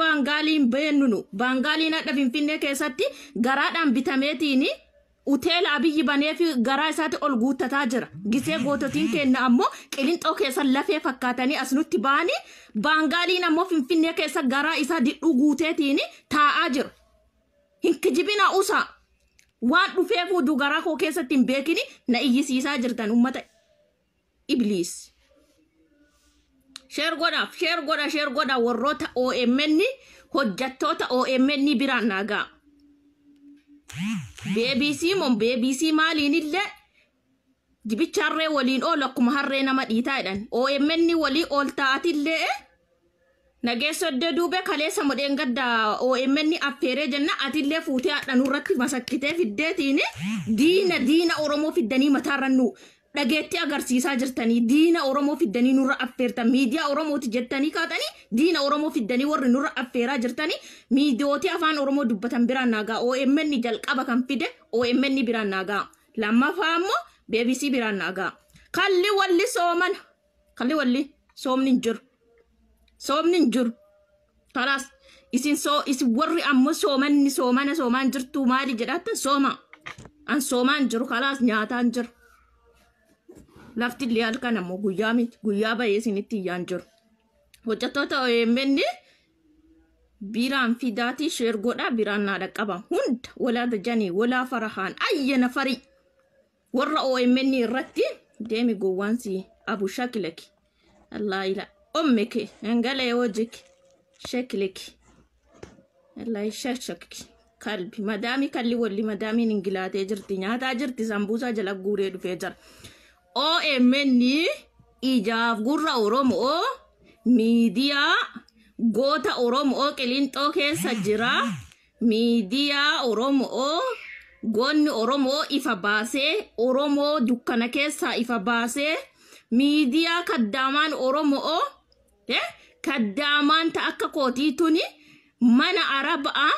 baangaliin beennu baangaliin adda finfinnee keessatti garaadhaan bitameetiini hoteela abiyyi banee fi garaa isaatti ol guuttataa jira gisee goototiin kenna ammoo qilinxoo keessa lafee fakkaatanii as nutti baanii baangaliin ammoo finfinnee keessa garaa isaa didhuu guuteetiini taa'aa jira hinkijibina usaa waan dhufee fuudhu garaa koo keessatti hin beekini na iyyisiisaa jirtan ummata ibliis share godha warroota OMN hojjattoota OMN biraan nagaa BBC maaliin illee jibicharree waliin oolu akkuma harree nama dhiitaadhaan OMN walii ol ta'atillee nageessa duube kaleessa modeen gadda OMN affeeree jenna atillee fuutee hadhanurratti masakkitee fiddeetiin diina Oromoo fiddanii mataarrannu dhageetti agarsiisaa jirtanii diina Oromoo fiddanii nurra affeertan miidiyaa Oromooti jettanii kaatanii diina Oromoo fiddanii warri nurra affeeraa jirtanii miidiyooti afaan Oromoo dubbatan biraan naagaa OMN jalqaba kan fide OMN biraan naagaa lammaffaa ammoo BBC biraan naagaa kalli walli soomni hin jiru kalaas isin warri ammoo sooman jirtu maali jedhaatan an soomaan jiru kalaas nyaataan jiru lafti illee halkan ammoo guyyaa bahee isinitti iyyaan jiru hojjattoota OMN biraan fidaatii sheer godha biraan naa dhaqqaba hunda walaa dajanii walaa farahaan ayyana farii warra OMN irratti deemi gowwaansi abu shakilaki Allah ila ommeke engale wojik shakilaki Allah shakilaki kalbi madami kalli walli madami ingilaatee jirti nyaataa jirti sambuusaa jala guuree dhufee jira OMN ijaaf gurra Oromoo miidiyaa goota Oromoo qilinxoo keessa jira miidiyaa Oromoo goonni Oromoo ifa baasee Oromoo dukkana keessa ifa baasee miidiyaa kaddaamaan Oromoo kaddaamaan ta akka kootii tuni mana arabaa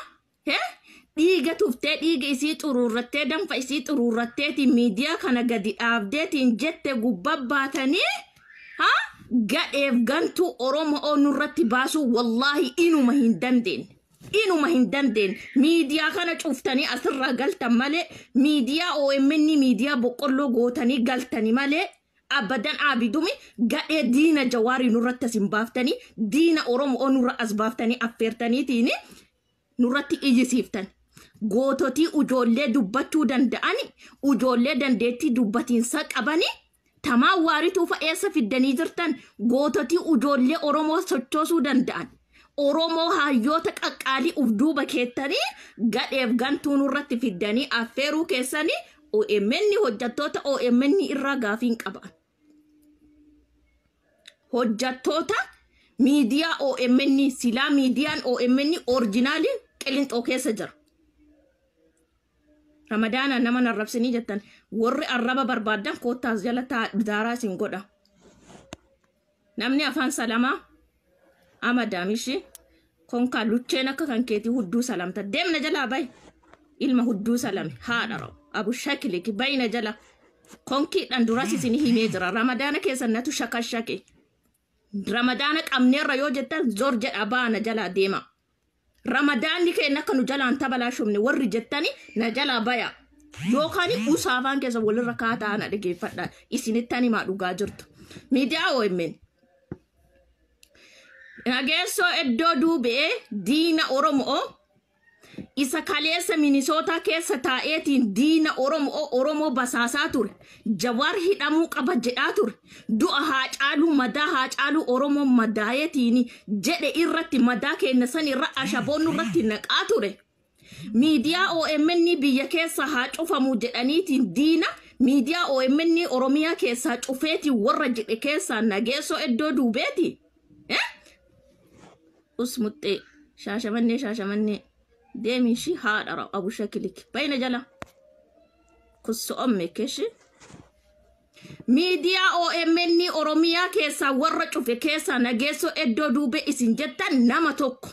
dhiiga tuftee dhiiga isii xururrattee danfa isii xururratteeti miidiyaa kana gadi dhaabdeetiin jette gubbabbaatanii gadheef gantuu Oromoo nurratti baasuu wallahi inuma hin dandeen miidiyaa kana cuftanii asirraa galtan malee miidiyaa OMN miidiyaa boqqolloo gootanii galtanii malee abadan abidumi gadhee diina Jawaari nurratti asin baaftanii diina Oromoo nurra as baaftanii affeertaniitiin nurratti iyyisiiftan goototii ujoollee dubbachuu danda'ani ujoollee dandeettii dubbatiinsa qabani tamaa waarituu fa'eessa fiddanii jirtan goototii ujoollee Oromoo sochoosuu danda'an Oromoo hayyoota qaqqaalii uf duuba keettanii gadheef gantuu nurratti fiddanii affeeruu keessanii OMN hojjattoota OMN irraa gaafiin qaban hojjattoota miidiyaa OMN silaa miidiyaan OMN orjinaaliin qilinxoo keessa jira Ramadana nama narrabsanii jettan warri arraba barbaadan kootaas jala daaraa isin godha namni afaan salamaa amadaamishi konkaa lucheen akka kan keetii hudduu salamta deemna jalaa bay ilma hudduu salame haadha raw abu shakiliki bayna jala konkiidhaan duras isin himee jira Ramadana keessannatu shakashake Ramadana qabneerra yoo jettan zor jedha baana jalaa deema Ramadaan keenya akka nu jalaan tabalaa shomne warri jettani na jalaa baya yookaan usaafaan keessa walirra kaataa na dhageeffadha isinittani maa dhugaa jirtu miidiyaa OMN nageessoo iddoo duubee diina Oromoo isa kaleessa Minnesota keessa taa'eetiin diina Oromoo basaasaa ture Jawaar hidhamuu qaba jedhaa ture du'a Haacaaluu madaa Haacaaluu Oromoo madaayeetiin jedhe irratti madaa keenya san irra ashaboonu irratti naqaa ture miidiyaa OMN biyya keessa haa cufamu jedhaniitiin diina miidiyaa OMN Oromiyaa keessa cufeeti warra jedhe keessa nageessoo iddoo duubeeti usmutte shaashamannee deemi shi haadha abu shakiliki bayna jala kusso ommekeshi miidiyaa OMN Oromiyaa keessa warra cufe keessa nageessoo iddoo duube isin jettan nama tokko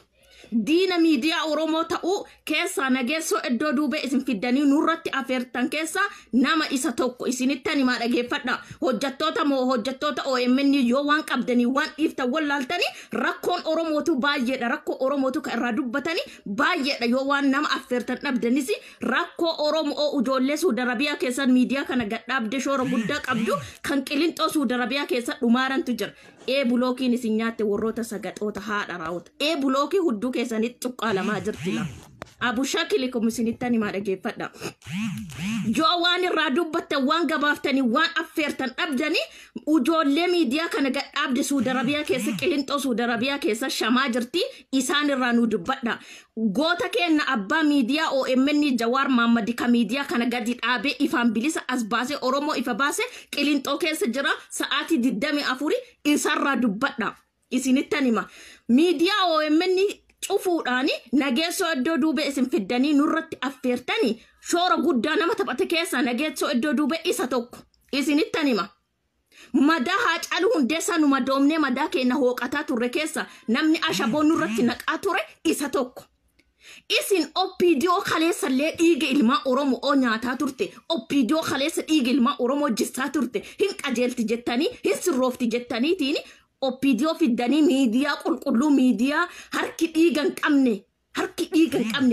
diina miidiyaa Oromoo ta'uu keessa nageessoo iddoo duube isin fiddanii nurratti afeertan keessa nama isa tokko isinitti ani maa dhageeffadha hojjettoota OMN yoo waan qabdanii waan dhiiftan wallaaltanii rakkoon Oromootu baay'eedha rakkoo Oromootu kan irraa dubbatanii baay'eedha yoo waan nama afeertan dhabdanis rakkoo Oromoo ijoollee Suudi Arabiyaa keessa miidiyaa kana gadhaabde shoora guddaa qabdu kan Qilinxoo Suudi Arabiyaa keessa dhumaarantu jira. Bulookiin isin nyaatte warroota sagaxoota haadha raawwata. Bulookii hudduu keessanitti cuqqaalamaa jirti la. Abushakili kun isinitti maa dhageeffadha. Yoo waan irraa dubbattan waan gabaaftanii waan affeertan dhabdanii ijoollee miidiyaa kana gadhaabde Suudi Arabiyaa keessa Qilinxoo Suudi Arabiyaa keessa shamaa jirti isaan irraa nu dubbadha. Goota kenna abbaa miidiyaa OMN Jawaar Mahammad ka miidiyaa kana gadi dhaabee ifaan bilisa as baasee Oromoo ifa baasee Qilinxoo keessa jira sa'aatii 24 isarraa dubbadha. Isinitti hima miidiyaa OMN cufuudhaani nageessoo iddoo duube isin fiddanii nurratti affeertanii shoora guddaa nama taphate keessa nageessoo iddoo duube isa tokko isinitti hima. Madaa Haacaaluu Hundeessaa numa doomnee madaa keenya hooqataa turre keessa namni ashaboo nurratti naqaa ture isa tokko. Isin OPDO kaleessa illee dhiiga ilmaa Oromoo nyaataa turte OPDO kaleessa dhiiga ilmaa Oromoo jissaa turte hin qajeelti jettanii hin sirroofti jettaniitiin OPDO fiddanii miidiyaa qulqulluu miidiyaa harki dhiigan qabne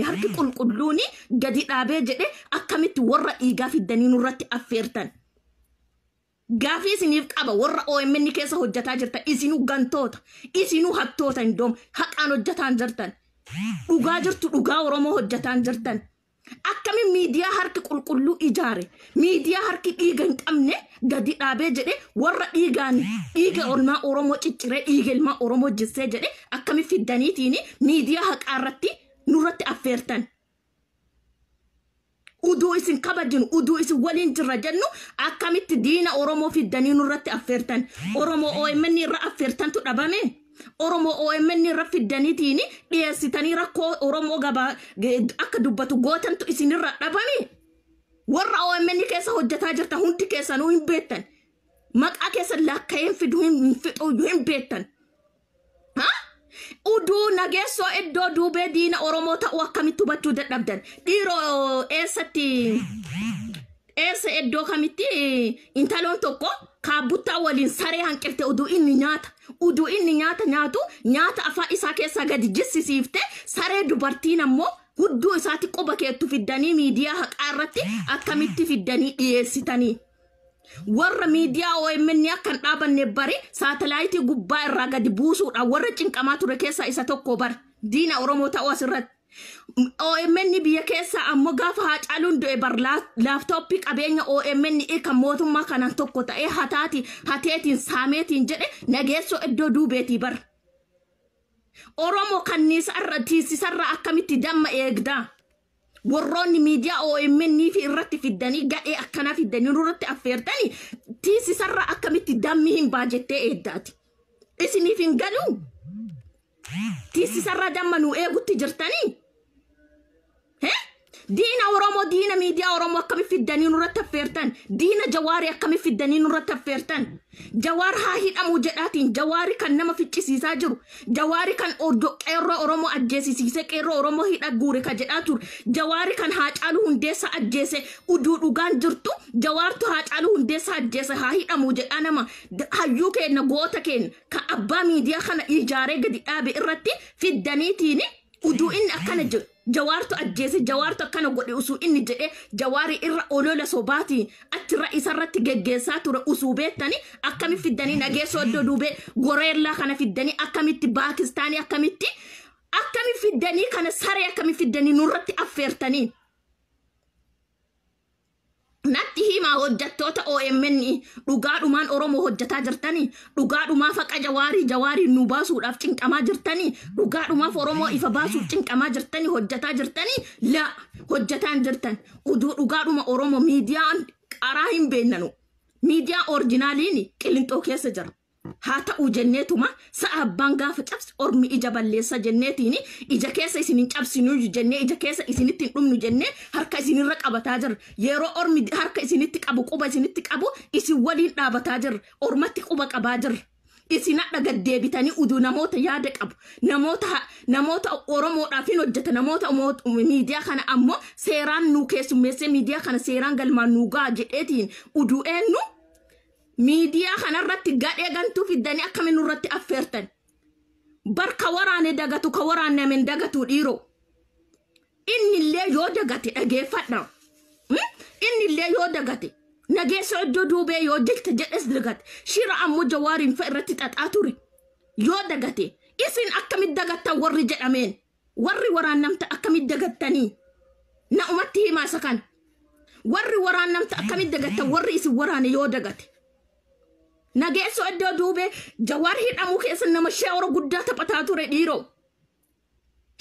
harki qulqulluuni gadi dhaabee jedhe akkamitti warra dhiigaa fiddanii nurratti affeertan. Gaafii isiniif qaba warra OMN keessa hojjetaa jirtan isinuu gantoota isinuu hattoota hindoom haqaan hojjetaan jirtan. Dhugaa jirtu dhugaa Oromoo hojjetaan jirtan. Akkamiin miidiyaa harki qulqulluu ijaare miidiyaa harki dhiiga hin qabne gadi dhaabee jedhe warra dhiiga olmaa Oromoo cicciree dhiiga ilmaa Oromoo jissee jedhe akkamiin fiddaniitiin miidiyaa haqaa irratti nurratti affeertan. Uduu isin kabajinu uduu isin waliin jirra jennu akkamitti diina Oromoo fiddanii nurratti affeertan. Oromoo OMN irra affeertantu dhabame. Oromoo OMN irra fiddaniitiin dhiyeessitanii rakkoo Oromoo gabaa akka dubbatu gootantu isinirra dhabame. Warra OMN keessa hojjetaa jirtan hundi keessanuu hin beektan. Maqaa keessa lakka'een fiduu hin beektan. Uduu nageessoo iddoo duubee diina Oromoo ta'uu akkamitti hubachuu dadhabdan. Dhiiroo eessa iddoo kamitti intaloon tokko kaabuttaa waliin saree hanqifte uduu inni nyaata nyaata afaan isaa keessaa gadi jissisiifte saree dubartiin ammoo hudduu isaatti quba keettu fiddanii miidiyaa haqaa irratti akkamitti fiddanii dhiyeessitanii. Warra miidiyaa OMN akkan dhaabanne bari saatalaayitii gubbaa irraa gadi buusuudhaan warra cinqamaa ture keessaa isa tokko bar diina Oromoo ta'uu asirratti. OMN biyya keessa ammoo gaafa Haacaaluun du'e bar laaftooppii qabeenya OMN kan mootummaa kanaan tokko ta'ee hateetiin saameetiin jedhe nageessoo iddoo duubeetii bar. Oromoo kanniisa irra tiisisarra akkamitti damma eegdaa. Warroonni miidiyaa OMN fi irratti fiddanii gadhee akkana fiddanii nurratti affeertanii tiisisarra akkamitti dammi hin baajettee eeddaati. Isiniif hin galu. Tiisisarra damma nu eegutti jirtanii. Diina Oromoo diina miidiyaa Oromoo akkamitti fiddanii nurratti affeertan. Diina Jawaarii akkamitti fiddanii nurratti affeertan. Jawaar haa hidhamu jedhaatiin Jawaari kan nama ficcisiisaa jiru. Jawaari kan qeerroo Oromoo ajjeesisiise qeerroo Oromoo hidha guure ka jedhaa ture. Jawaari kan Haacaaluu Hundeessaa ajjeese uduu dhugaan jirtu. Jawaartu Haacaaluu Hundeessaa ajjeese haa hidhamu jedhaa nama hayyuu keenya goota keenya kan abbaa miidiyaa kana ijaaree gadi dhaabe irratti fiddaniitiin uduu inni akkana jiru. Jawaartu ajjeese jawaartu akkana godhe usuu inni jedhe Jawaari irra olola sobaatiin achirra isarratti geggeessaa ture usuu beektanii akkamitti fiddanii nageessoo iddoo duubee goreellaa kana fiddanii akkamitti Paakistaanii akkamitti fiddanii kana saree akkamitti fiddanii nurratti affeertanii. Natti himaa hojjettoota OMN dhugaadhumaan Oromoo hojjetaa jirtanii dhugaadhumaa faqa Jawaarii nu baasuudhaaf cinqamaa jirtanii dhugaadhumaaf Oromoo ifa baasuuf cinqamaa jirtanii hojjetaa jirtanii la hojjetaan jirtan uduu dhugaadhuma Oromoo miidiyaan qaraa hin beennanu miidiyaa orjinaaliin Qilinxoo keessa jira. Haa ta'uu jenneetuma sa'a abbaan gaafa cabse ormi ija balleessa jenneetiin ija keessa isinin cabsinuu jennee ija keessa isinitti dhumnu jennee harka isinirra qabataa jirra. Yeroo ormi harka isinitti qabu quba isinitti qabu isin waliin dhaabataa jirra. Ormatti quba qabaa jirra. isina dhaga deebitanii uduu namoota yaada qabu namoota Oromoodhaaf hin hojjeta namoota miidiyaa kana ammoo seeraan nu keessummeessee miidiyaa kana seeraan galmaan nu gaa jedheetiin uduu eenyu miidiyaa kanarratti gadhee gantuu fiddanii akkamiin nurratti affeertan barka waraane dagatu ka waraanameen dagatu dhiiroo innillee yoo dagate dhageeffadha innillee yoo dagate nageessa iddoo duubee yoo jilta jedhes dagate shira ammoo jawaariin fa irratti xaxaa ture yoo dagate isin akkamit dagattan warri jedhameen warri waraannamta akkamit dagattanii na umatti himaa isa kan warri waraannamta akkamit dagattan warri isin waraane yoo dagate nageessa iddoo duubee jawaar hidhamuu keessa nama shoora guddaa taphataa ture dhiiroo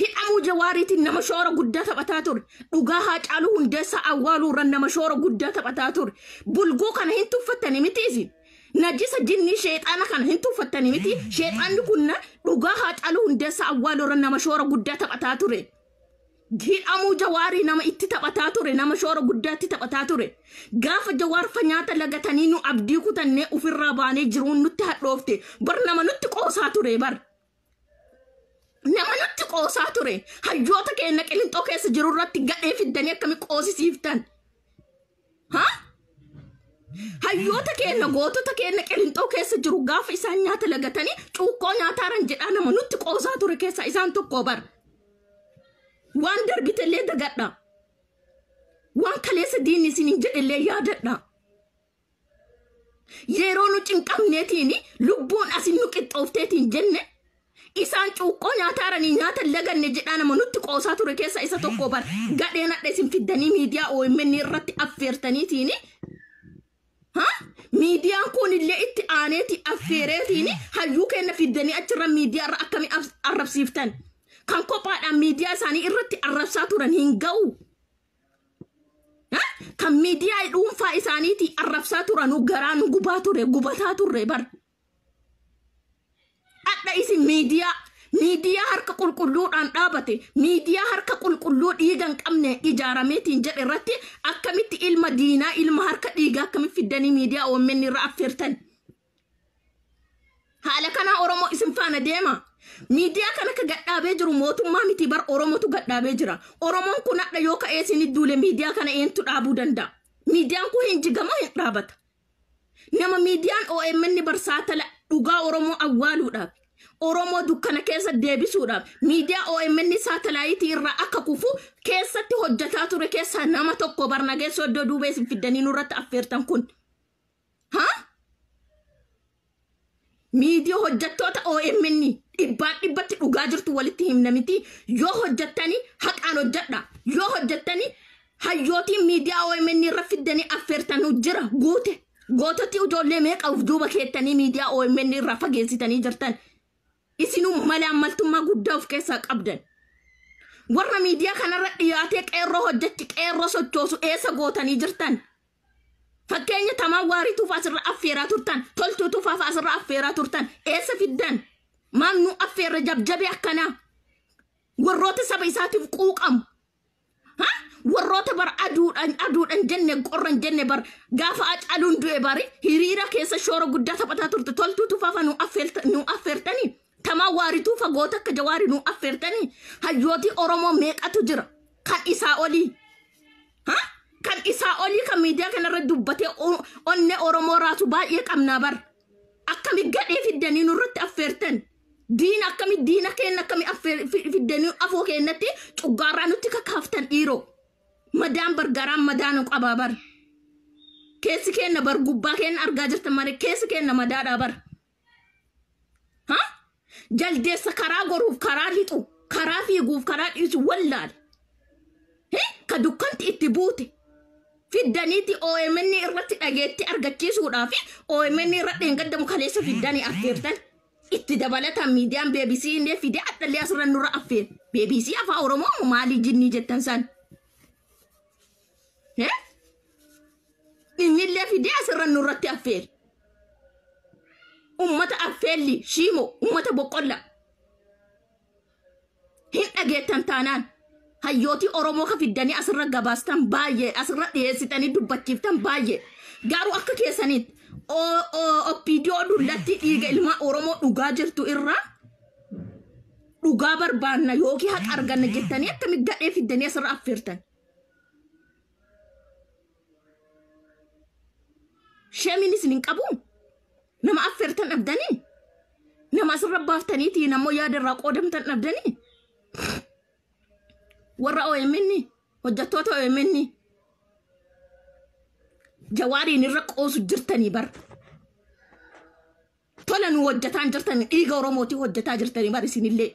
hidhamuu jawaariitiin nama shoora guddaa taphataa ture dhugaa Haacaaluu Hundeessaa awwaaluurran nama shoora guddaa taphataa ture bulguu kana hin tuffattani miti isin najisa jinni sheexaana kana hin tuffattani miti sheexaanni kun dhugaa Haacaaluu Hundeessaa awwaaluurran nama shoora guddaa taphataa ture hidhamuu jawaarii nama itti taphataa ture nama shoora guddaatti taphataa ture gaafa jawaar fanyaata lagatanii nu abdii kutannee ofirraa baanee jiruun nutti hadhoofte bar nama nutti qoosaa ture bar nama nutti qoosaa ture hayyoota keenya Qilixoo keessa jiru irratti gadhee fiddanii akkami qoosisiiftan hayyoota keenya gootota keenya Qilixoo keessa jiru gaafa isaan nyaata lagatanii cuukkoo nyaataaran jedhaa nama nutti qoosaa ture keessa isaan tokko bar waan darbitellee dagadha waan kaleessa diinni isinin jedhellee yaadadha yeroo nu cinqabneetiin lubbuun asin nu qixxoofteetiin jenne isaan cuukkoo nyaataaranii nyaata laganne jedhaa nama nutti qoosaa ture keessa isa tokko bar gadheen hadha isin fiddanii miidiyaa OMN irratti affeertaniitiin miidiyaan kun illee itti aaneeti affeereetiin hayyuu keenya fiddanii achirra miidiyaa irra akkami arrabsiiftan kan kophaadhaan miidiyaa isaanii irratti arrabsaa turan hin ga'u kan miidiyaa dhuunfaa isaaniitii arrabsaa turan garaan gubataa turre bar adda isin miidiyaa harka qulqulluudhaan dhaabate miidiyaa harka qulqulluu dhiigan qabne ijaarameetiin jedhe irratti akkamitti ilma diinaa ilma harka dhiigaa akkamitti fiddanii miidiyaa OMN irra affeertan haala kana Oromoo isin faana deema miidiyaa kana ka gadhaabee jiru mootummaa miti bar Oromootu gadhaabee jira Oromoon kun adda yoo ka'ee isin duule miidiyaa kana eentu dhaabuu danda'a miidiyaan kun hin jigamoo hin dhaabata nama miidiyaan OMN barsaatala dhugaa Oromoo awwaaluudhaaf Oromoo dukkana keessa deebisuudhaaf miidiyaa OMN saatalaayitii irraa akka kufu keessatti hojjetaa ture keessa nama tokko barnageessoo iddoo duubee isin fiddanii nurratti affeertan kun miidiyaa hojjettoota OMN dhibbatti dhugaa jirtu walitti himna miti yoo hojjettanii haqaan hojjedha yoo hojjettanii hayyootiin miidiyaa OMN irra fiddanii affeertan jira gootatti ijoollee meeqa of duuba keettanii miidiyaa OMN irra fageessitanii jirtan isinuu malaamaltummaa guddaa of keessaa qabdan warra miidiyaa kanarra dhiyaatee qeerroo sochoosu eessa gootanii jirtan fakkeenya tamaa waariituuf asirra affeeraa turtan toltuutuuf asirra affeeraa turtan eessa fiddan maal nu affeerra jabjabe akkanaa warroota saba isaatiif quuqamu warroota bar aduudhan jenne qorran jenne bar gaafa Haacaaluun du'e bari hiriira keessa shoora guddaa taphataa turte toltuutuuf nu affeertanii tamaa waariituuf goota akka jawaari nu affeertanii hayyooti Oromoo meeqatu jira kan isaa olii kan isaa olii kan miidiyaa kanarra dubbatee onne Oromoo raasu baay'ee qabnaa bar akkami gadhee fiddanii nurratti affeertan diina akkami diina keenya akkami fiddanii afoo keenyatti cuggaarraa nutti kakaaftan dhiiroo madaan bargaraan madaan qabaa bar keessi keenya bar gubbaa keenya argaa jirtan malee keessi keenya madaadhaa bar jaldeessa karaa goruuf karaa lixu karaa fiiguuf karaa dhiisu wallaal ka dukkanti itti buute fiddaniiti OMN irratti dhageetti argachiisuudhaaf OMN irra dheengaddamu kaleessa fiddanii affeertan itti dabalataan miidiyaan BBC illee fide addallee asirra nurra affeer BBC afaan Oromoo maalii jinnii jettan san innillee fide asirra nurratti affeer ummata affeelli shiimo ummata boqqolla hin dhageettan taanaan hayyooti Oromoo ka fiddanii asirra gabaastan baay'ee asirra dhiyeessitanii dubbachiiftan baay'ee garuu akka keessanitti Oppiidiyoo dullatti dhiiga ilma Oromoo dhugaa jirtu irraa dhugaa barbaanna yookiin haqa arganna jettanii akkamitti gadhee fiddanii asirra affeertan. Shaminis hin qabu. Nama affeertan dhabdanii. Nama asirra baaftaniitii namoo yaada irraa qoodamtan dhabdanii. Warra OMN hojjettoota OMN Jawaariin irra qoosu jirtanii bar. Tola nu hojjetaan jirtanii dhiiga Oromootii hojjetaa jirtanii bar isinillee.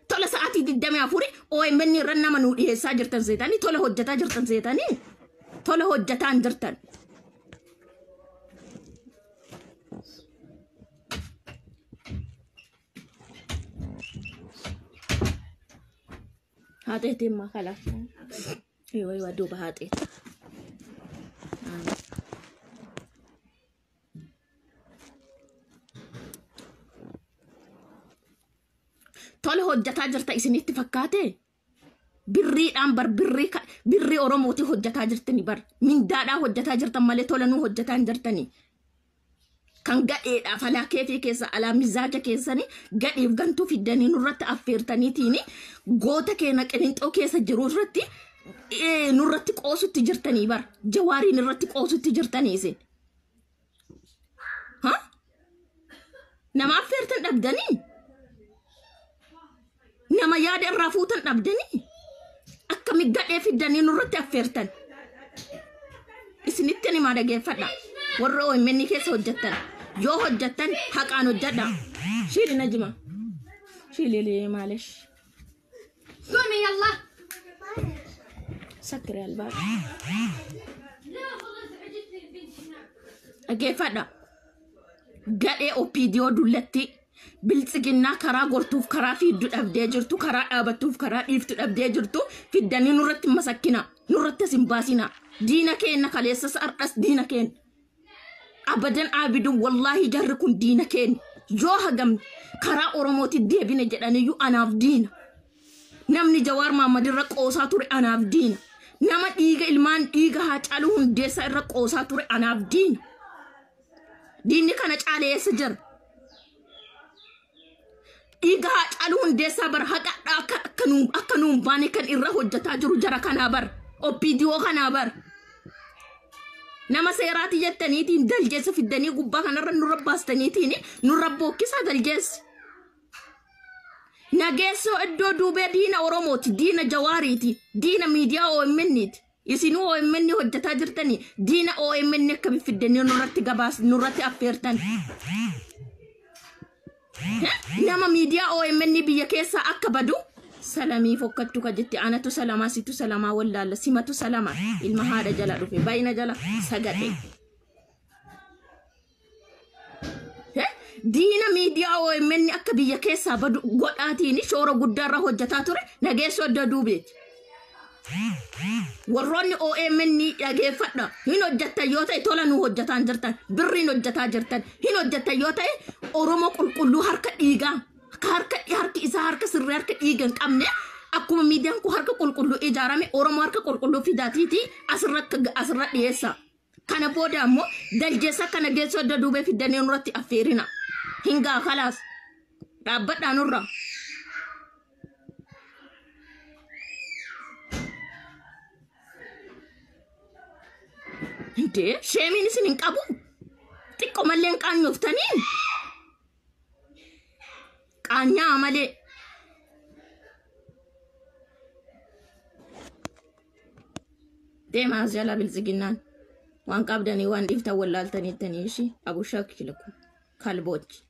Tola sa'aatii 24 OMN irra nama nu dhiyeessaa jirtan seetanii tola hojjetaa jirtan seetanii tola hojjetaan jirtan. Haatee ma kala. Eewa duuba haatee. Tola hojjetaa jirta isinitti fakkaate. Birriidhaan bar birrii Oromooti hojjetaa jirtani bar. Mindaadhaan hojjetaa jirtan malee tola nu hojjetaa jirtani. Kan gadheedhaaf alaa keetii keessa alaa mizaaja keessanii gadheef gantuu fiddanii nurratti affeertaniitiini goota keenya qilinxoo keessa jiru irratti nurratti qoosutti jirtanii bar. Jawaariin irratti qoosutti jirtanii isin. Nama affeertan dhabdanii. Nama yaada irraa fuutan dhabdanii. Akkamitti gadhee fiddanii nurratti affeertan. Isinitti ni dhageeffadha. Warra OMN keessa hojjettan. Yoo hojjettan haqaan hojjedha. Shiili najma. Shiili maalish. Qumi yalla. Sakri albaab. Dhageeffadha. Gadhee oppiidiyoo dullatti biltsiginnaa karaa gortuuf karaa fiiddu dhabdee jirtu karaa dhaabattuuf karaa dhiiftu dhabdee jirtu fiddanii nurratti masakkina nurratti simbaasina diina keenya kaleessas ardhas diina keenya abadan abidu wallahi jarri kun diina keenya yoo hagam karaa Oromooti deebine jedhaniyyuu anaaf diina namni Jawaar Mohammad irra qoosaa ture anaaf diina nama dhiiga ilmaan dhiiga Haacaaluu Hundeessaa irra qoosaa ture anaaf diina diinni kana caaleessa jira. Dhiiga Haacaaluu Hundeessaa bar haqa akka nuun baane kan irra hojjetaa jiru jara kanaa bar oppiidiyoo kanaa bar nama seeraati jettaniitiin daljeessa fiddanii gubbaa kanarra nurra baastaniitiin nurra bookkisaa daljeessi. Nageessoo iddoo duubee diina Oromooti diina Jawaariiti diina miidiyaa OMN'ti isinuu OMN hojjetaa jirtanii diina OMN akkamitti fiddanii nurratti gabaas nurratti affeertan. Nama miidiyaa OMN biyya keessa akka badu salamii fokkattu ka jetti anatu salamaa situ salamaa wallaalla simatu salamaa ilma haadha jala dhufe baay'ina jala sagade. Diina miidiyaa OMN akka biyya keessa badu godhaatiin shoora guddaarra hojjetaa ture nageessoo adda duubeeti. Warroonni OMN dhageeffadha hin hojjettan yoo ta'e tola nu hojjetaan jirtan birriin hojjetaa jirtan hin hojjettan yoo ta'e Oromoo qulqulluu harka dhiigaa harki isaa harka sirrii harka dhiiga hin qabne akkuma miidiyaan kun harka qulqulluu ijaarame Oromoo harka qulqulluu fidaatiiti asirra dhiyeessa. Kana booda ammoo daljeessa kana geessoo adda duubee fiddanii nurratti affeerina. Hingaa khalaas dhaabbadhaa nurra. Inde sheemiin isin hin qabu. Xiqqoo malee hin qaanyoftanii. Qaanyaa malee. Deemaa jala biltsiginnaan. Waan qabdanii waan dhiiftan wallaaltaniittanii ishii abushaa kilaku kalboochi.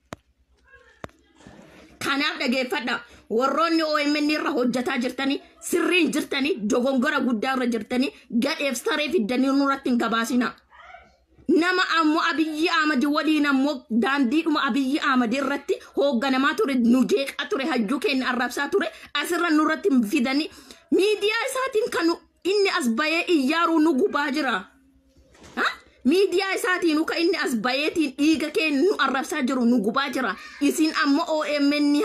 Kanaaf dhageeffadha warroonni OMN irra hojjetaa jirtanii sirriin jirtanii dogongora guddaa irra jirtanii gadheef saree fiddanii nurratti hin gabaasina. Nama ammoo Abiyyi Ahmad waliin ammoo daandiidhuma Abiyyi Ahmad irratti hoogganamaa ture nu jeeqaa ture hajjuu keenya arrabsaa ture asirra nurratti fidanii miidiyaa isaatiin kan inni as bayee iyyaaruu nu gubaa jira. Miidiyaa isaatiin ka inni as bayeetiin dhiiga keenya nu arrabsaa jiru nu gubaa jira. Isin ammoo OMN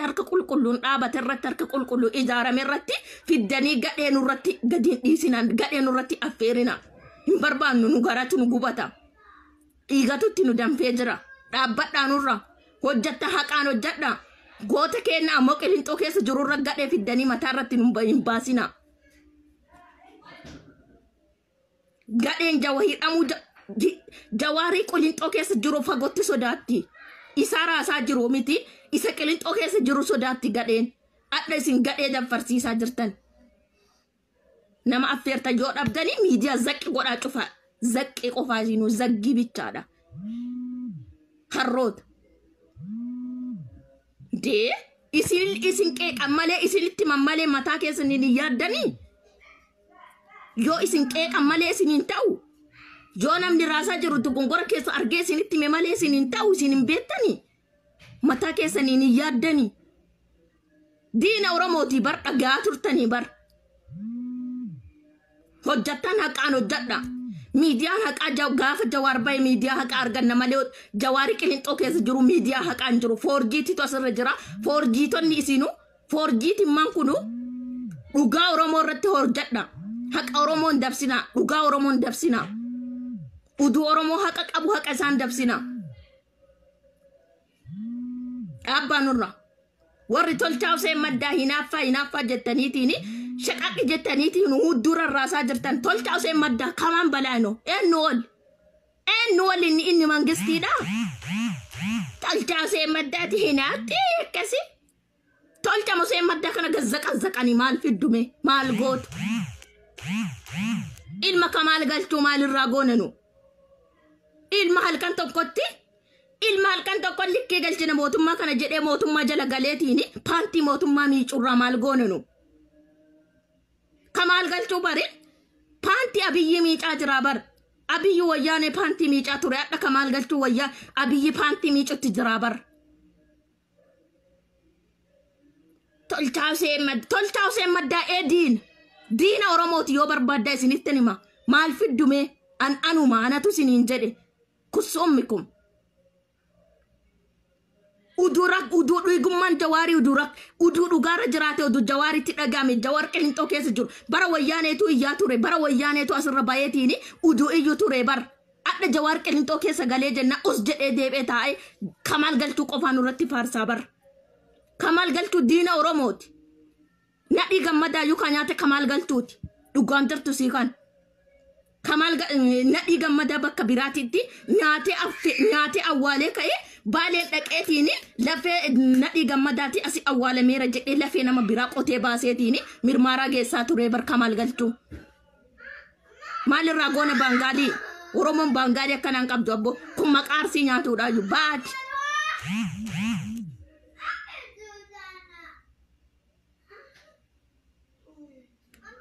harka qulqulluun dhaabate irratti harka qulqulluu ijaarame irratti fiddanii gadhee nurratti gadiin dhiisinaan gadhee nurratti affeerina. Hin barbaannu nu garatu nu gubata. dhiigatutti nu danfee jira dhaabbadhaa nurra hojjatta haqaan hojjadha goota keenya ammoo qilinxoo keessa jirurra gadhee fiddanii mataa irratti nu hin baasina gadheen hidhamuu jawaarii qilinxoo keessa jiru fagootti sodaatti isa raasaa jiru miti isa qilinxoo keessa jiru sodaatti gadheen adda isin gadhee danfarsiisaa jirtan nama affeerta yoo dhabdanii miidiyaa zaqqi godhaa cufa zaqqi qofaa isinuu zaggi bichaadha harroota dee isin qeeqan malee isinitti mammalee mataa keessaniin hin yaaddanii yoo isin qeeqan malee isin hin ta'u yoo namni raasaa jiru dogongora keessa argee isinitti hime malee isin hin ta'u isin hin beektanii mataa keessaniin hin yaaddanii diina Oromootii bar dhagaa turtanii bar hojjattan haqaan hojjadha miidiyaan haqaa gaafa jawaar bahe miidiyaa haqaa arganna malee jawaari qilinxoo keessa jiru miidiyaa haqaan jiru foorjiititu asirra jira foorjiitonni isinu foorjiitimmaan kunu dhugaa Oromoo irratti hojjadha haqa Oromoon dabsina dhugaa Oromoon dabsina uduu Oromoo haqa qabu haqa isaan dabsina dhaabbaanurra warri tolchaa usee maddaa hinaaffaa jettaniitiin shaqaqi jettaniitiin huddura raasaa jirtan tolchaa usee maddaa kamaan balaano eenyu ol inni mangistiidha tolchaa usee maddaati hinaatti akkasi tolcha usee maddaa kana gazzaqanii maal fiddume maal gootu ilma kamaal galchuu maalirraa goonanu ilma halkan tokko likkee galchina mootummaa kana jedhee mootummaa jala galeetiin paantii mootummaa miicurraa maal goonanu kamaal galchuu bari paantii abiyyi miicaa jira bar abiyyi wayyaanee paantii miicaa ture adha kamaal galchuu wayyaa abiyyi paantii miicutti jira bar tolchaa usee maddaa diina Oromooti yoo barbaadda isinitti nima maal fiddume anuma anatu isiniin jedhe kusummikum uduu dhuigummaan jawaarii uduu dhugaarra jiraate uduu jawaaritti dhagame jawaar qilinxoo keessa jiru bara wayyaaneetu iyyaa ture bara wayyaaneetu asirra bayeetiin uduu iyyuu ture bar adda jawaar qilinxoo keessa galee jenna us jedhee deebee taa'e kamaal galchuu qofaan irratti faarsaa bar kamaal galchuu diina Oromooti nadhii gammadaa yookaan nyaate kamaal galchuuti dhugaan jirtu sii kan kamaal nadhii gammadaa bakka biraatitti nyaate awwaalee ka'ee baaleen dhaqeetiin lafee nadhii gammadaati asi awwaalameera jedhee lafee nama biraa qotee baaseetiin mirmaaraa geessaa ture bar kamaal galchuu maalirraa goona baangaalii Oromoon baangaalii akkanaan qabdu abbo kun maqaarsii nyaatuudhaayyuu baati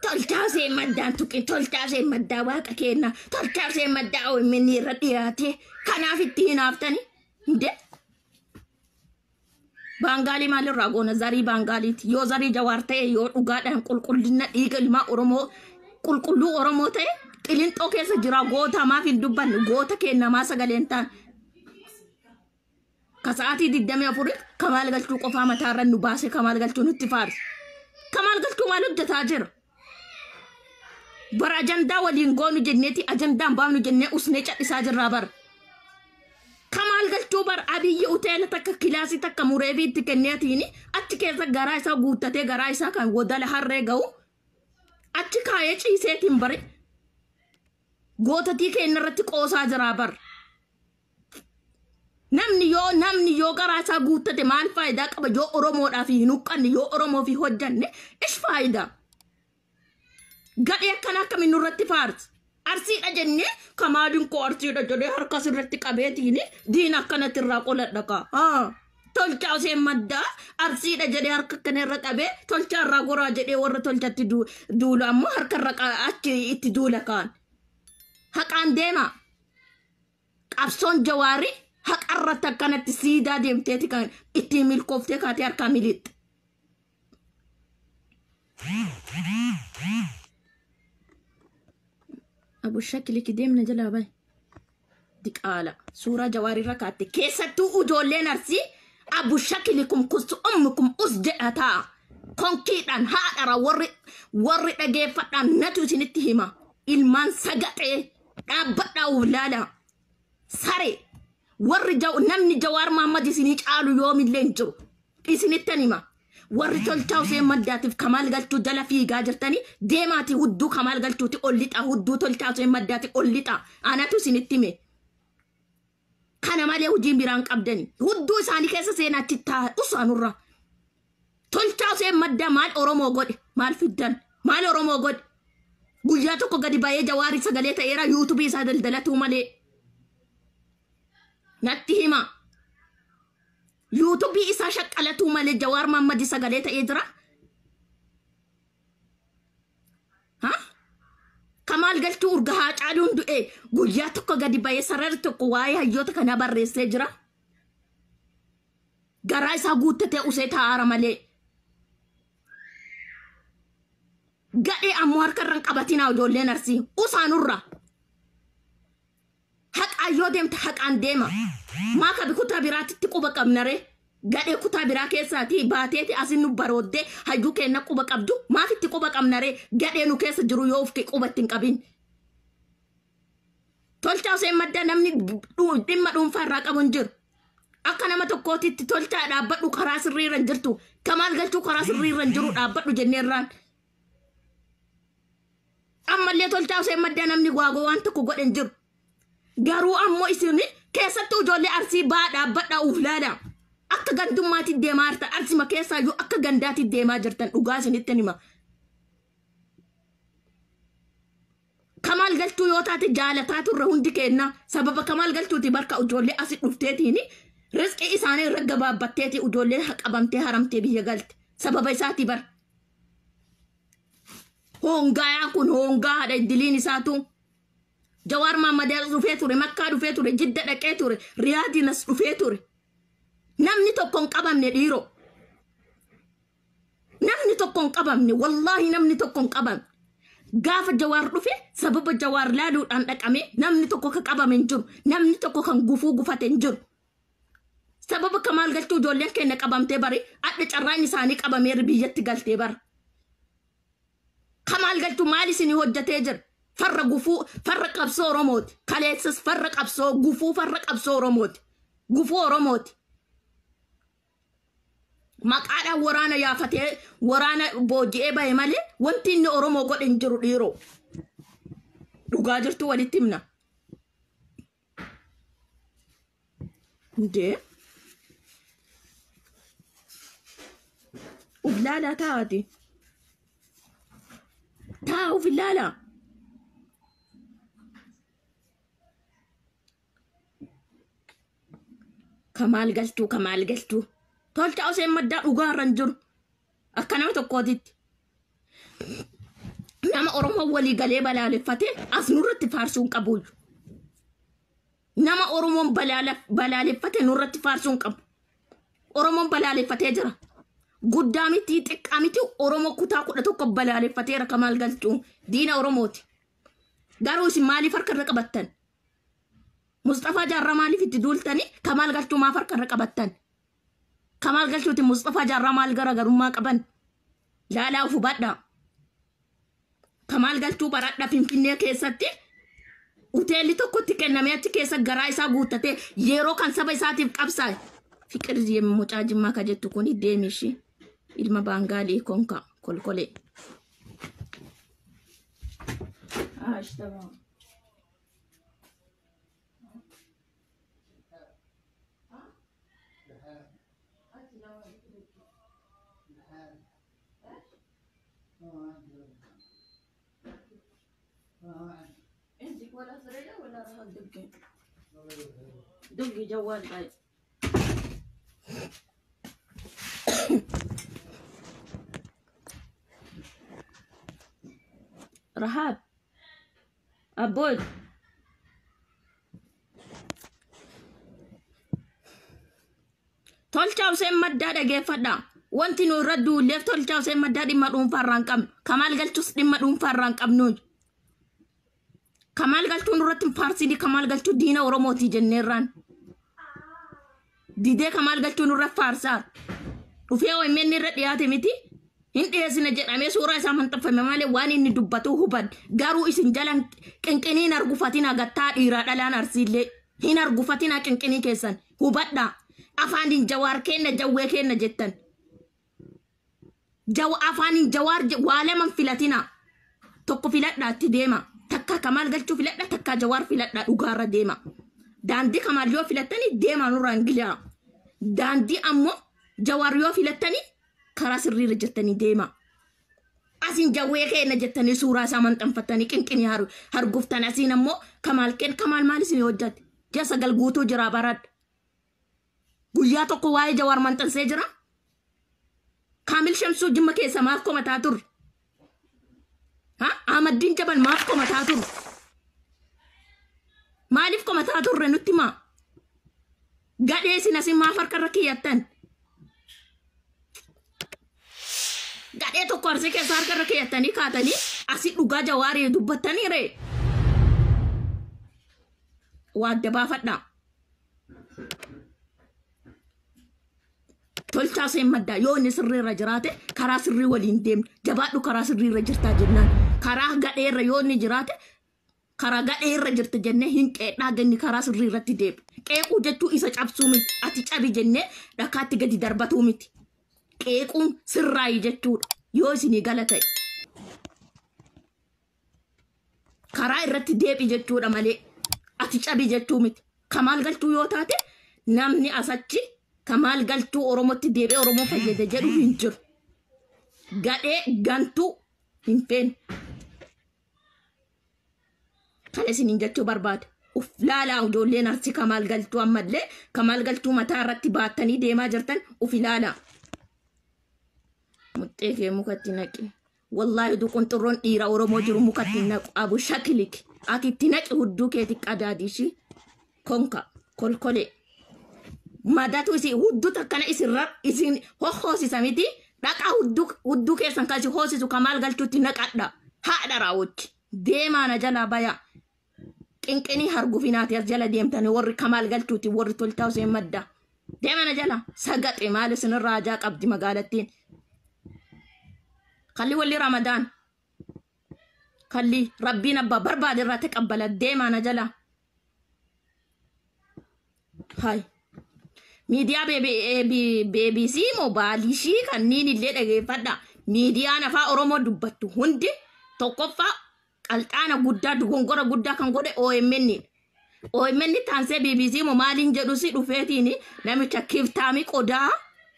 tolchaasee maddaan tuqin tolchaasee maddaa waaqa kenna tolchaasee maddaa OMN irra dhiyaate kanaaf itti hinaaftani inde baangaalii maalirraa goona zarii baangaaliiti yoo zarii jawaar ta'e yoo dhugaadhaan qulqullina dhiiga ilmaa Oromoo qulqulluu Oromoo ta'e qilinxoo keessa jira goota maaf hin dubbanne goota kennamaa sagaleen ta'an kasaatii 24 kamaal galchuu qofaa mataarra nu baase kamaal galchuu nutti faarsi kamaal galchuu maal hojjetaa jira bara ajandaa waliin goonu jenneeti ajandaan baafnu jennee usnee cadhisaa jirraa bara kamaal galchuu bar abiyyi uteela takka kilaasii takka mureefi itti kenneetiin achi keessa garaa isaa guuttatee garaa isaa kan wodala harree ga'u achi kaayee ciiseetiin bari gootatii keenya irratti qoosaa jiraa bar namni yoo garaa isaa guuttate maal faayidaa qaba yoo Oromoodhaaf hin huqqanne yoo Oromoof hojjanne ish faayidaa gadhee akkana akkamiin nurratti faarsi arsiidha jennee kamaaliin koo arsiidha jedhee harkas irratti qabeetiin diina akkanatti irraa qoladha kaa tolchaa usee maddaa arsiidha jedhee harka akkana irra qabee tolchaa irraa goraa jedhee warra tolchatti duulu ammoo harka irra achi itti duula kaan haqaan deema qabsoon jawaarii haqarratti akkanatti siidaa deemteeti kan ittiin milkooftee kaatee harkaa miliixxe. Abu shakli kideemna jalaa bahe diqaala suuraa jawaarii irra kaatte keessattuu ijoolleen arsii abu shakli kumkustu ummukum us jedhataa konkiidhaan haadhara warri dhageeffadhaan natu isinitti hima ilmaan sagaxee dhaabbadhaa ulaala sare warri namni Jawaar Mohammad isinii caalu yoomillee hin jiru isinittan hima warri tolchaa Hussein Maddaatiif Kamaal Galchuu jala fiigaa jirtanii deemaati hudduu Kamaal Galchuuti ol lixa hudduu tolchaa Hussein Maddaati ol lixa anatu isinitti hime kana malee hojiin biraan qabdani hudduu isaanii keessa seenaatti taa'u isaanurra tolchaa Hussein Maddaa maal Oromoo godhe maal fiddan maal Oromoo godhe guyyaa tokko gadi baay'ee Jawaarii sagalee ta'eera YouTube isaa daldalatu malee natti hima YouTube isaa shaqqalatu malee Jawaar Mohammad sagalee ta'ee jira ha Kamaal Galchuu urgahaa caaluun du'e guyyaa tokko gadi baay'ee sararri tokko waa'ee hayyoota kana barreessee jira garaa isaa guuttatee usee taa'aara malee gadhee ammoo harkarran qabatinaa ijoolleen Arsii usaanurra haqaa yoo deemta haqaan deema maa kabi kutaa biraatitti quba qabnare gadhee kutaa biraa keessaati baateeti asin nu barooddee hayyuu kenna quba qabdu maafitti quba qabnare gadhee nu keessa jiru yoo ufti qubatti hin qabin tolchaa Hussein Maddaa namni dhimma dhuunfaa irraa qabu hin jiru akka nama tokkootitti tolchaa dhaabbadhu karaa sirriirra hin jirtu Kamaal Galchuu karaa sirriirra hin jiru dhaabbadhu jenneerraan ammallee tolchaa Hussein Maddaa namni waagoo waan tokko godhan jiru garuu ammoo isin keessatti ijoollee Arsii baa dhaabbadhaa uflaadha akka gandummaatti deemaa jirtan Arsima keessaayyuu akka gandaatti deemaa jirtan dhugaa isinitti hima Kamaal Galchuu yoo taate jaalataa turre hundi kenna sababa Kamaal Galchuuti barka ijoollee asi dhufteetiin rizqii isaanii irra gabaabbatteeti ijoollee qabamtee haramtee biyya galte sababa isaati bar hongaa kun hongaa hada diliin isaatu Jawaar Mohammad dhufee ture Makkaa dhufee ture Jidda dhaqee ture Riyaadinas dhufee ture namni tokko hin qabamne dhiiroo namni tokko hin qabamne wallahi namni tokko hin qabamne gaafa Jawaar dhufe sababa Jawaar laaluudhaan dhaqame namni tokko ka qabame hin jiru namni tokko kan gufuu gufate hin jiru sababa Kamaal Galchuu ijoolleen keenya qabamtee bari adda carraan isaanii qabamee biyyatti galtee bara Kamaal Galchuu maal isinii hojjetee jira farra gufuu farra qabsoo Oromooti kaleessas farra qabsoo gufuu farra qabsoo Oromooti gufuu Oromooti maqaadhaan waraana yaafatee waraana booji'ee bahe malee wanti inni Oromoo godhe hin jiru dhiiroo dhugaa jirtu walitti himna ndee uflaala taati taa uflaala Kamaal Galchuu tolchaa Hussein Maddaa dhugaa irra hin jiru akka nama tokkootitti nama Oromoo walii galee balaaleffatee as nurratti faarsuun qabu nama Oromoon balaaleffate nurratti faarsuun qabu Oromoon balaaleffatee jira guddaa miti xiqqaa miti Oromoo kutaa 11 balaaleffateera Kamaal Galchuu diina Oromooti garuu isin maaliif harkarra qabattan Mustafa Jaarraa maaliif itti duultanii Kamaal Galchuu maaf harkarra qabattan Kamaal Galchuuti Mustafa Jaarraa maal garaagarummaa qaban laalaa of hubadhaa Kamaal Galchuu baradhaa Finfinnee keessatti hoteelli tokkotti kennamee achi keessa garaa isaa guuttatee yeroo kan saba isaatiif qabsaa'e Fiqir mucaa Jimmaa ka jettu kun deemishi ilma Baangaalii konka kolkolee ولا فريدة ولا راح الدقي دقي جوال باي رهاب أبود tolchaa Hussein Maddaa dhageeffadha wanti nu irra duuleef tolchaa Hussein Maddaa dhimma dhuunfaarraan qabnu Kamaal Galchuus dhimma dhuunfaarraan qabnu Kamaal Galchuu nurratti faarsidi Kamaal Galchuu diina Oromooti jenneerraan didee Kamaal Galchuu nurra faarsaa dhufee OMN irra dhiyaate miti hin dhiyeessine jedhamee suuraa isaa manxaffame malee waan inni dubbatu huban garuu isin jalan qinqiniin argufatiin agattaa dhiiraa dhalaan Arsiillee hin argufatina qinqinii keessan hubadha afaanin jawaar kenna jawwee kenna jettan afaanin jawaar waa lama filatina tokko filadhaatti deema takka Kamaal Galchuu filadha takka jawaar filadha dhugaarra deema daandii Kamaal yoo filattani deema nurra Ingiliyaa daandii ammoo jawaar yoo filattani karaa sirriirra jettanii deema asin jawwee kenna jettanii suuraa isaa maxxanfatanii qinqinii arguftan asin ammoo Kamaal maal isin hojjate jasa galguutuu jira barad guyyaa tokko waa'ee jawaar maxxansee jira Kaamil Shamsuu Jimma keessa maaf komataa turre Ahmadiin Jabal maaf komataa turre maaliif komataa turre nutti maa gadhee isin asin maaf harkarra kiyyattan gadhee tokko arsii keessa harkarra kiyyattanii kaatanii asii dhugaa jawaarii dubbattanii ree waa adda baafadhaa Tolchaa Hussein Maddaa yoo inni sirriirra jiraate karaa sirrii waliin deemne jabaadhu karaa sirriirra jirtaa jennaan karaa gadheerra yoo inni jiraate karaa gadheerra jirta jennee hin qeedhaa ganni karaa sirriirratti deemu qeequu jechuu isa cabsuu miti ati cabi jennee dhakaatti gadi darbatuu miti qeequun sirraayi jechuudha yoo isinii gala ta'e karaa irratti deebi jechuudha malee ati cabi jechuu miti Kamaal Galchuu yoo taate namni asachi Kamaal Galchuu Oromotti deebi'ee Oromoo fayyada jedhu hin jiru gadhee gantuu hin feene kan isiniin jechuu barbaada uf laalaa ijoolleen arsii Kamaal Galchuu ammallee Kamaal Galchuu mataa irratti baattanii deemaa jirtan uf ilaalaa muxxee kee mukatti naqi wallaahi duqunxurroon dhiira Oromoo jiru mukatti naqu abu shakilik ati itti naqi hudduu keeti qadaadiishi konka kolkolee madatu isi hudduu takkana isin hohoosisa miti dhaqa hudduu keessan kasi hoosisu Kamaal Galchuutti naqadha haadha raawwachi deemaana jala baya qinqinii argufinaati as jala deemtanii warri Kamaal Galchuutti warri Tolchaa Hussein Maddaa deemana jala sagaxe maal isin raajaa qabdi magaalattiin kalli walli Ramadaan kalli rabbiin abbaa barbaade irraa taqabbala deemaana jala hay Media BBC mobaalishi kanneen illee dhageeffadha miidiyaan afaan Oromoo dubbattu hundi tokkoffaa qalxaana guddaa dogongora guddaa kan godhe OMN taansee BBC mo maaliin jedhu si dhufeetiin namicha kiftaami qodaa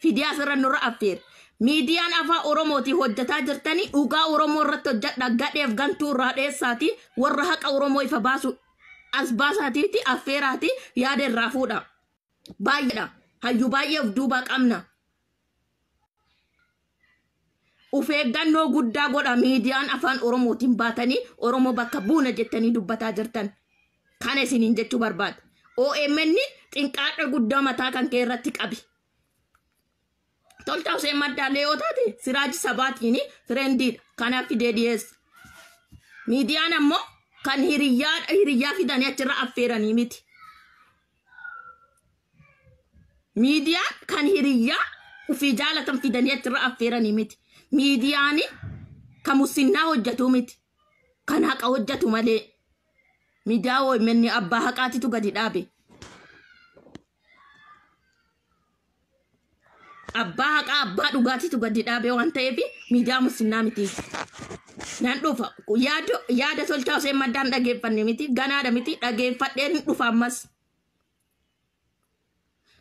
fidiyaa sirra nurra affeer miidiyaan afaan Oromooti hojjetaa jirtanii dhugaa Oromoo irratti hojjedha gadheef gantuu irraa dheessaati warra haqa Oromoo ifa baasu as baasaatiitti affeeraati yaada irraa fuudha baay'eedha hayyu baay'eef duuba qabna ufeeggannoo guddaa godha miidiyaan afaan Oromootiin baatanii Oromoo bakka buuna jettanii dubbataa jirtan kana isiniin jechuu barbaada OMN xinqaadha guddaa mataa kan kee irratti qabi Tolchaa Hussein Maddaa yoo taate Siraaj Sabaatiin friendiidha kanaaf fidee dhiyeessa miidiyaan ammoo kan hiriyyaa fidanii achirra affeeranii miti miidiyaan kan hiriyyaa ufii jaalatan fidanii achirra affeeranii miti miidiyaan kan musinnaa hojjetu miti kan haqa hojjetu malee miidiyaa OMN abbaa haqaatitu gadi dhaabe abbaa haqaa abbaa dhugaatitu gadi dhaabe waan ta'eef miidiyaa musinnaa miti nan dhufa yaada Tolchaa Hussein Maddaan dhageeffanne miti ganaadha miti dhageeffadheen dhufa ammas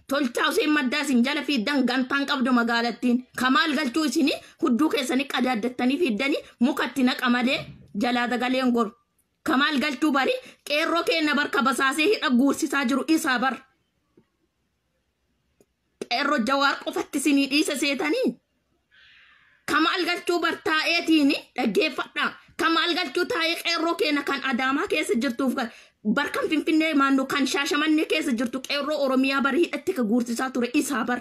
Tolchaa Hussein Maddaa isin jala fiiddan gantaan qabdu magaalattiin Kamaal Galchuu isini hudduu keessanii qadaaddattanii fiiddanii mukatti naqa malee jalaa dagaleen goru Kamaal Galchuu bari qeerroo kenna barka basaasee hidha guursisaa jiru isaa bar qeerroo Jawaar qofatti isinii dhiisa seetanii Kamaal Galchuu bar taa'eetiin dhaggeeffadhaa Kamaal Galchuu taa'ee qeerroo kenna kan Adaamaa keessa jirtuuf barkan Finfinnee maannoo kan Shaashamannee keessa jirtu qeerroo Oromiyaa bari hidhatti ka guursisaa ture isaa bar